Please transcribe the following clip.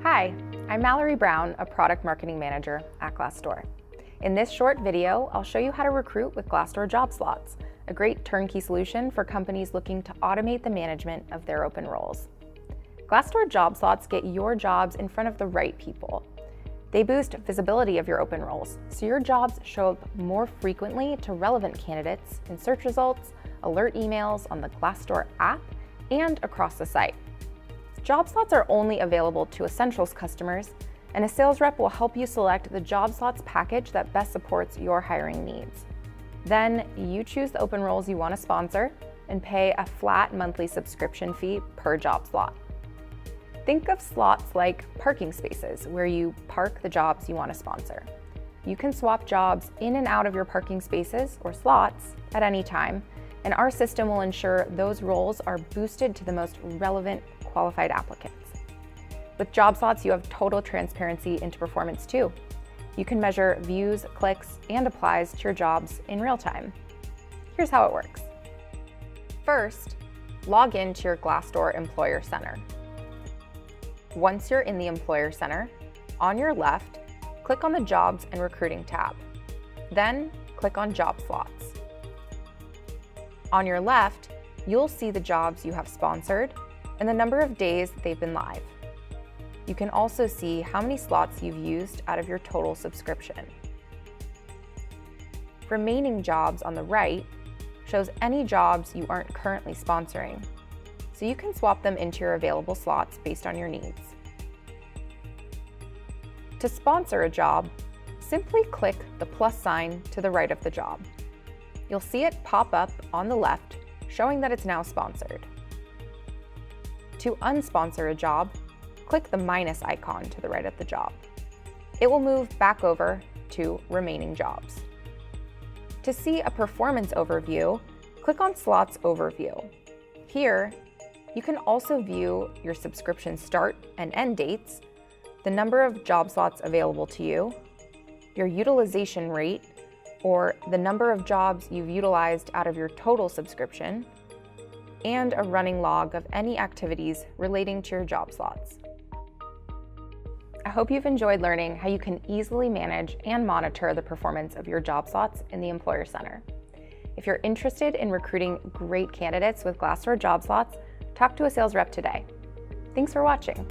Hi, I'm Mallory Brown, a Product Marketing Manager at Glassdoor. In this short video, I'll show you how to recruit with Glassdoor Job Slots, a great turnkey solution for companies looking to automate the management of their open roles. Glassdoor Job Slots get your jobs in front of the right people. They boost visibility of your open roles, so your jobs show up more frequently to relevant candidates in search results, alert emails on the Glassdoor app, and across the site. Job slots are only available to Essentials customers, and a sales rep will help you select the Job Slots package that best supports your hiring needs. Then you choose the open roles you want to sponsor and pay a flat monthly subscription fee per job slot. Think of slots like parking spaces where you park the jobs you want to sponsor. You can swap jobs in and out of your parking spaces or slots at any time, and our system will ensure those roles are boosted to the most relevant qualified applicants. With job slots, you have total transparency into performance too. You can measure views, clicks, and applies to your jobs in real time. Here's how it works. First, log into your Glassdoor Employer Center. Once you're in the Employer Center, on your left, click on the Jobs and Recruiting tab. Then click on Job Slots. On your left, you'll see the jobs you have sponsored and the number of days they've been live. You can also see how many slots you've used out of your total subscription. Remaining jobs on the right shows any jobs you aren't currently sponsoring, so you can swap them into your available slots based on your needs. To sponsor a job, simply click the plus sign to the right of the job. You'll see it pop up on the left, showing that it's now sponsored. To unsponsor a job, click the minus icon to the right of the job. It will move back over to remaining jobs. To see a performance overview, click on Slots Overview. Here, you can also view your subscription start and end dates, the number of job slots available to you, your utilization rate, or the number of jobs you've utilized out of your total subscription, and a running log of any activities relating to your job slots. I hope you've enjoyed learning how you can easily manage and monitor the performance of your job slots in the Employer Center. If you're interested in recruiting great candidates with Glassdoor Job Slots, talk to a sales rep today. Thanks for watching.